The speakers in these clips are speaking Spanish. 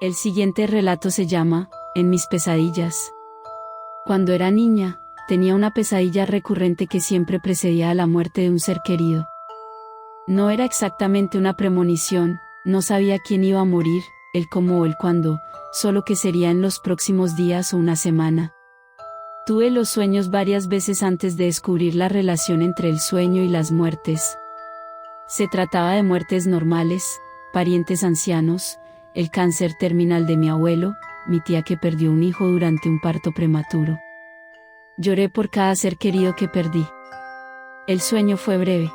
El siguiente relato se llama En mis pesadillas. Cuando era niña, tenía una pesadilla recurrente que siempre precedía a la muerte de un ser querido. No era exactamente una premonición, no sabía quién iba a morir, el cómo o el cuándo, solo que sería en los próximos días o una semana. Tuve los sueños varias veces antes de descubrir la relación entre el sueño y las muertes. Se trataba de muertes normales, parientes ancianos, el cáncer terminal de mi abuelo, mi tía que perdió un hijo durante un parto prematuro. Lloré por cada ser querido que perdí. El sueño fue breve.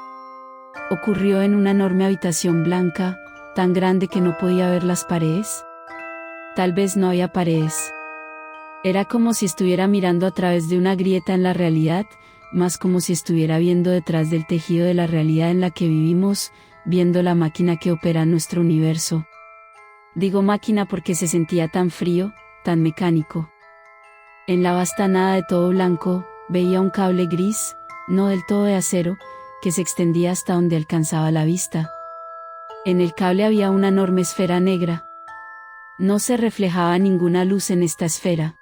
Ocurrió en una enorme habitación blanca, tan grande que no podía ver las paredes. Tal vez no había paredes. Era como si estuviera mirando a través de una grieta en la realidad, más como si estuviera viendo detrás del tejido de la realidad en la que vivimos, viendo la máquina que opera nuestro universo. Digo máquina porque se sentía tan frío, tan mecánico. En la vasta nada de todo blanco, veía un cable gris, no del todo de acero, que se extendía hasta donde alcanzaba la vista. En el cable había una enorme esfera negra. No se reflejaba ninguna luz en esta esfera.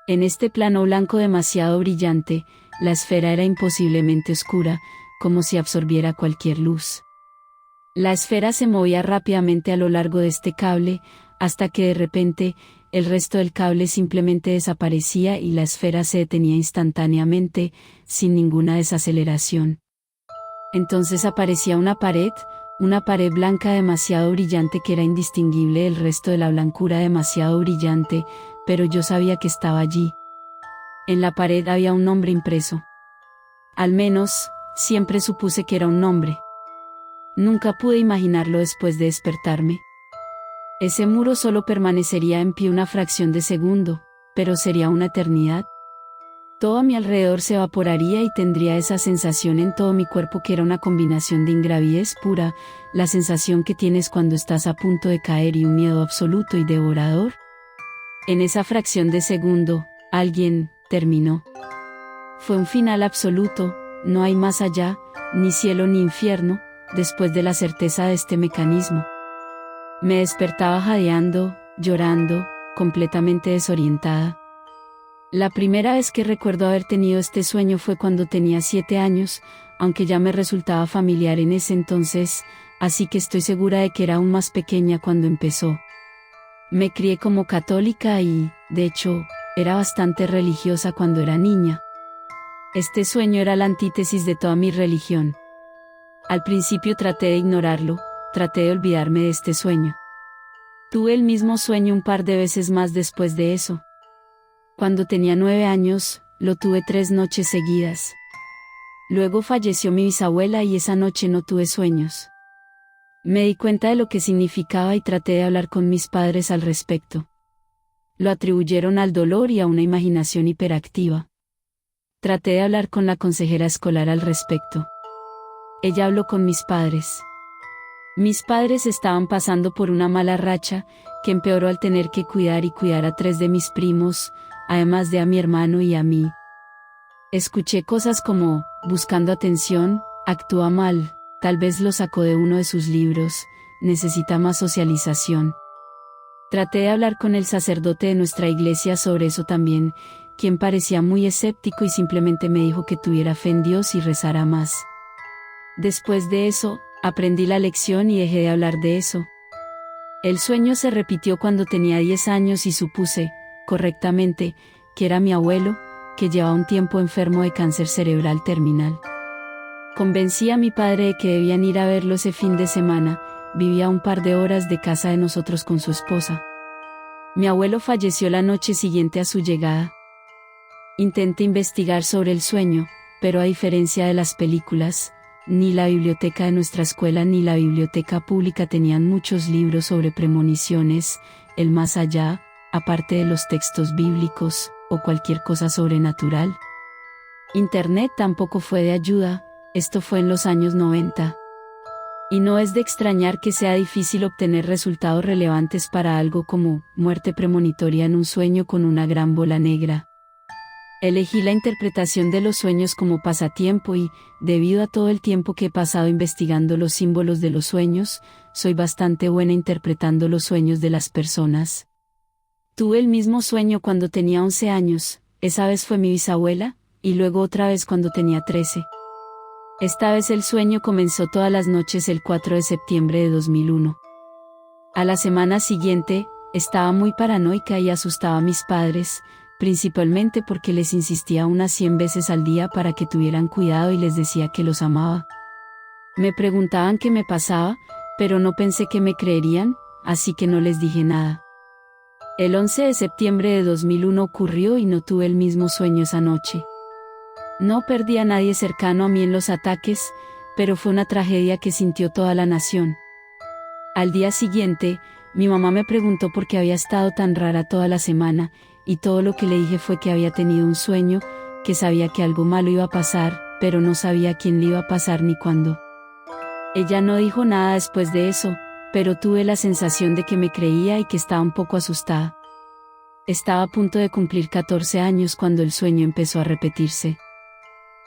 En este plano blanco demasiado brillante, la esfera era imposiblemente oscura, como si absorbiera cualquier luz. La esfera se movía rápidamente a lo largo de este cable, hasta que de repente, el resto del cable simplemente desaparecía y la esfera se detenía instantáneamente, sin ninguna desaceleración. Entonces aparecía una pared blanca demasiado brillante que era indistinguible del resto de la blancura demasiado brillante, pero yo sabía que estaba allí. En la pared había un nombre impreso. Al menos, siempre supuse que era un nombre. Nunca pude imaginarlo después de despertarme. Ese muro solo permanecería en pie una fracción de segundo, pero sería una eternidad. Todo a mi alrededor se evaporaría y tendría esa sensación en todo mi cuerpo que era una combinación de ingravidez pura, la sensación que tienes cuando estás a punto de caer y un miedo absoluto y devorador. En esa fracción de segundo, alguien terminó. Fue un final absoluto, no hay más allá, ni cielo ni infierno, después de la certeza de este mecanismo. Me despertaba jadeando, llorando, completamente desorientada. La primera vez que recuerdo haber tenido este sueño fue cuando tenía 7 años, aunque ya me resultaba familiar en ese entonces, así que estoy segura de que era aún más pequeña cuando empezó. Me crié como católica y, de hecho, era bastante religiosa cuando era niña. Este sueño era la antítesis de toda mi religión. Al principio traté de ignorarlo, traté de olvidarme de este sueño. Tuve el mismo sueño un par de veces más después de eso. Cuando tenía 9 años, lo tuve 3 noches seguidas. Luego falleció mi bisabuela y esa noche no tuve sueños. Me di cuenta de lo que significaba y traté de hablar con mis padres al respecto. Lo atribuyeron al dolor y a una imaginación hiperactiva. Traté de hablar con la consejera escolar al respecto. Ella habló con mis padres. Mis padres estaban pasando por una mala racha, que empeoró al tener que cuidar a 3 de mis primos, además de a mi hermano y a mí. Escuché cosas como, buscando atención, actúa mal, tal vez lo sacó de uno de sus libros, necesita más socialización. Traté de hablar con el sacerdote de nuestra iglesia sobre eso también, quien parecía muy escéptico y simplemente me dijo que tuviera fe en Dios y rezara más. Después de eso, aprendí la lección y dejé de hablar de eso. El sueño se repitió cuando tenía 10 años y supuse, correctamente, que era mi abuelo, que llevaba un tiempo enfermo de cáncer cerebral terminal. Convencí a mi padre de que debían ir a verlo ese fin de semana, vivía a un par de horas de casa de nosotros con su esposa. Mi abuelo falleció la noche siguiente a su llegada. Intenté investigar sobre el sueño, pero a diferencia de las películas, ni la biblioteca de nuestra escuela ni la biblioteca pública tenían muchos libros sobre premoniciones, el más allá, aparte de los textos bíblicos, o cualquier cosa sobrenatural. Internet tampoco fue de ayuda, esto fue en los años 90. Y no es de extrañar que sea difícil obtener resultados relevantes para algo como muerte premonitoria en un sueño con una gran bola negra. Elegí la interpretación de los sueños como pasatiempo y, debido a todo el tiempo que he pasado investigando los símbolos de los sueños, soy bastante buena interpretando los sueños de las personas. Tuve el mismo sueño cuando tenía 11 años, esa vez fue mi bisabuela, y luego otra vez cuando tenía 13. Esta vez el sueño comenzó todas las noches el 4 de septiembre de 2001. A la semana siguiente, estaba muy paranoica y asustaba a mis padres, principalmente porque les insistía unas 100 veces al día para que tuvieran cuidado y les decía que los amaba. Me preguntaban qué me pasaba, pero no pensé que me creerían, así que no les dije nada. El 11 de septiembre de 2001 ocurrió y no tuve el mismo sueño esa noche. No perdí a nadie cercano a mí en los ataques, pero fue una tragedia que sintió toda la nación. Al día siguiente, mi mamá me preguntó por qué había estado tan rara toda la semana, y todo lo que le dije fue que había tenido un sueño, que sabía que algo malo iba a pasar, pero no sabía a quién le iba a pasar ni cuándo. Ella no dijo nada después de eso, pero tuve la sensación de que me creía y que estaba un poco asustada. Estaba a punto de cumplir 14 años cuando el sueño empezó a repetirse.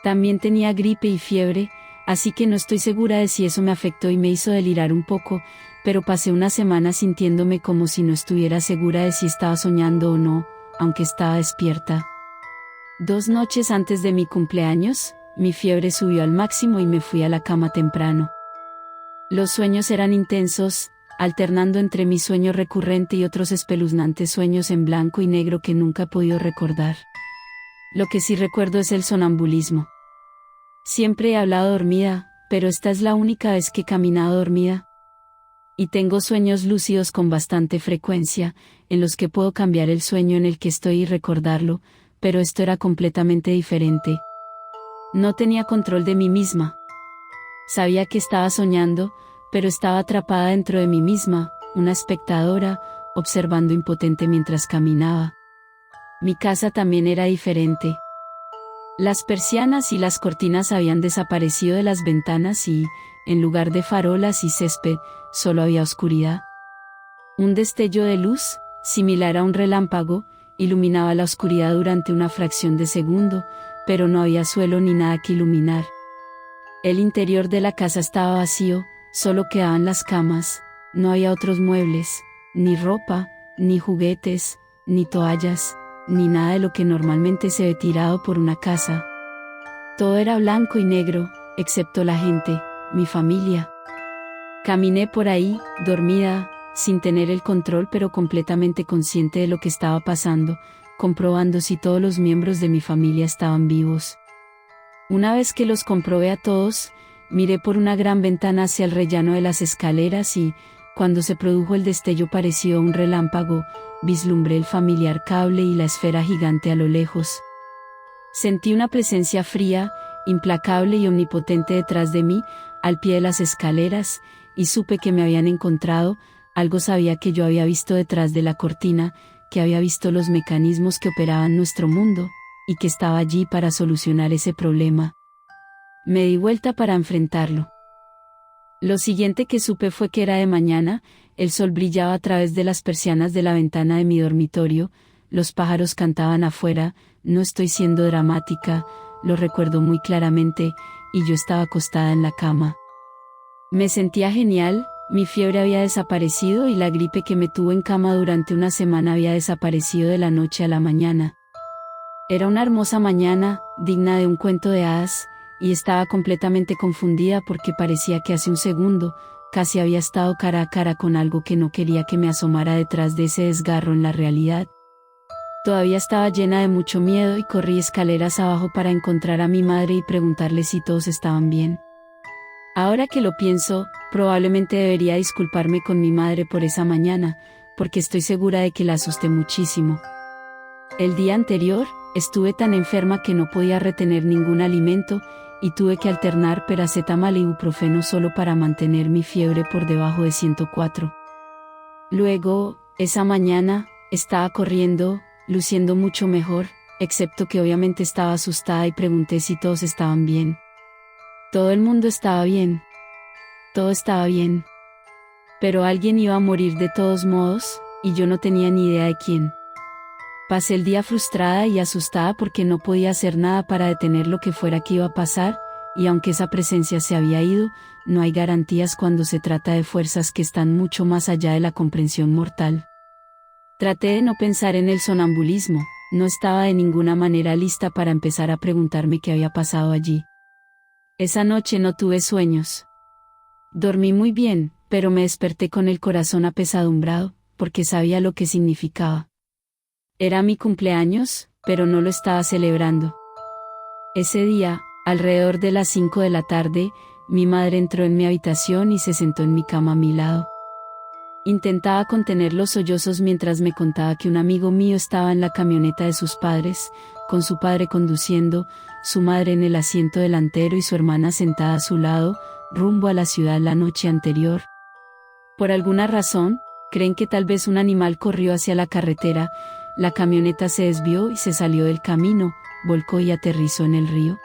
También tenía gripe y fiebre, así que no estoy segura de si eso me afectó y me hizo delirar un poco, pero pasé una semana sintiéndome como si no estuviera segura de si estaba soñando o no, aunque estaba despierta. 2 noches antes de mi cumpleaños, mi fiebre subió al máximo y me fui a la cama temprano. Los sueños eran intensos, alternando entre mi sueño recurrente y otros espeluznantes sueños en blanco y negro que nunca he podido recordar. Lo que sí recuerdo es el sonambulismo. Siempre he hablado dormida, pero esta es la única vez que he caminado dormida. Y tengo sueños lúcidos con bastante frecuencia, en los que puedo cambiar el sueño en el que estoy y recordarlo, pero esto era completamente diferente. No tenía control de mí misma. Sabía que estaba soñando, pero estaba atrapada dentro de mí misma, una espectadora, observando impotente mientras caminaba. Mi casa también era diferente. Las persianas y las cortinas habían desaparecido de las ventanas y, en lugar de farolas y césped, solo había oscuridad. Un destello de luz, similar a un relámpago, iluminaba la oscuridad durante una fracción de segundo, pero no había suelo ni nada que iluminar. El interior de la casa estaba vacío, solo quedaban las camas, no había otros muebles, ni ropa, ni juguetes, ni toallas, ni nada de lo que normalmente se ve tirado por una casa. Todo era blanco y negro, excepto la gente, mi familia. Caminé por ahí, dormida, sin tener el control pero completamente consciente de lo que estaba pasando, comprobando si todos los miembros de mi familia estaban vivos. Una vez que los comprobé a todos, miré por una gran ventana hacia el rellano de las escaleras y, cuando se produjo el destello parecido a un relámpago, vislumbré el familiar cable y la esfera gigante a lo lejos. Sentí una presencia fría, implacable y omnipotente detrás de mí, al pie de las escaleras, y supe que me habían encontrado. Algo sabía que yo había visto detrás de la cortina, que había visto los mecanismos que operaban nuestro mundo, y que estaba allí para solucionar ese problema. Me di vuelta para enfrentarlo. Lo siguiente que supe fue que era de mañana, el sol brillaba a través de las persianas de la ventana de mi dormitorio, los pájaros cantaban afuera, no estoy siendo dramática, lo recuerdo muy claramente, y yo estaba acostada en la cama. Me sentía genial, mi fiebre había desaparecido y la gripe que me tuvo en cama durante una semana había desaparecido de la noche a la mañana. Era una hermosa mañana, digna de un cuento de hadas, y estaba completamente confundida porque parecía que hace un segundo, casi había estado cara a cara con algo que no quería que me asomara detrás de ese desgarro en la realidad. Todavía estaba llena de mucho miedo y corrí escaleras abajo para encontrar a mi madre y preguntarle si todos estaban bien. Ahora que lo pienso, probablemente debería disculparme con mi madre por esa mañana, porque estoy segura de que la asusté muchísimo. El día anterior, estuve tan enferma que no podía retener ningún alimento, y tuve que alternar paracetamol e ibuprofeno solo para mantener mi fiebre por debajo de 104. Luego, esa mañana, estaba corriendo, luciendo mucho mejor, excepto que obviamente estaba asustada y pregunté si todos estaban bien. Todo el mundo estaba bien. Todo estaba bien. Pero alguien iba a morir de todos modos, y yo no tenía ni idea de quién. Pasé el día frustrada y asustada porque no podía hacer nada para detener lo que fuera que iba a pasar, y aunque esa presencia se había ido, no hay garantías cuando se trata de fuerzas que están mucho más allá de la comprensión mortal. Traté de no pensar en el sonambulismo, no estaba de ninguna manera lista para empezar a preguntarme qué había pasado allí. Esa noche no tuve sueños. Dormí muy bien, pero me desperté con el corazón apesadumbrado, porque sabía lo que significaba. Era mi cumpleaños, pero no lo estaba celebrando. Ese día, alrededor de las 5 de la tarde, mi madre entró en mi habitación y se sentó en mi cama a mi lado. Intentaba contener los sollozos mientras me contaba que un amigo mío estaba en la camioneta de sus padres, con su padre conduciendo, su madre en el asiento delantero y su hermana sentada a su lado, rumbo a la ciudad la noche anterior. Por alguna razón, creen que tal vez un animal corrió hacia la carretera, la camioneta se desvió y se salió del camino, volcó y aterrizó en el río.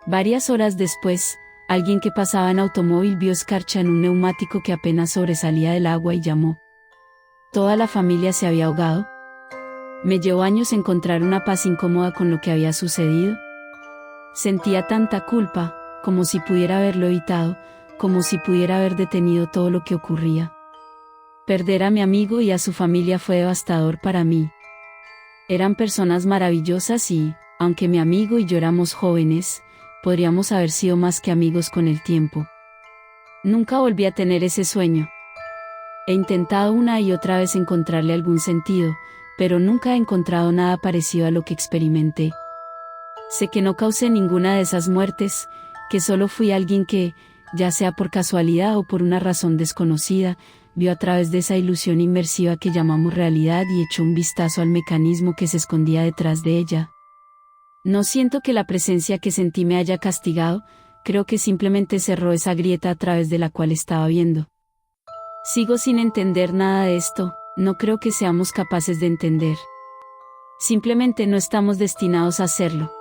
Varias horas después, alguien que pasaba en automóvil vio escarcha en un neumático que apenas sobresalía del agua y llamó. Toda la familia se había ahogado. Me llevó años encontrar una paz incómoda con lo que había sucedido. Sentía tanta culpa, como si pudiera haberlo evitado, como si pudiera haber detenido todo lo que ocurría. Perder a mi amigo y a su familia fue devastador para mí. Eran personas maravillosas y, aunque mi amigo y yo éramos jóvenes, podríamos haber sido más que amigos con el tiempo. Nunca volví a tener ese sueño. He intentado una y otra vez encontrarle algún sentido, pero nunca he encontrado nada parecido a lo que experimenté. Sé que no causé ninguna de esas muertes, que solo fui alguien que, ya sea por casualidad o por una razón desconocida, vio a través de esa ilusión inmersiva que llamamos realidad y echó un vistazo al mecanismo que se escondía detrás de ella. No siento que la presencia que sentí me haya castigado, creo que simplemente cerró esa grieta a través de la cual estaba viendo. Sigo sin entender nada de esto, no creo que seamos capaces de entender. Simplemente no estamos destinados a hacerlo.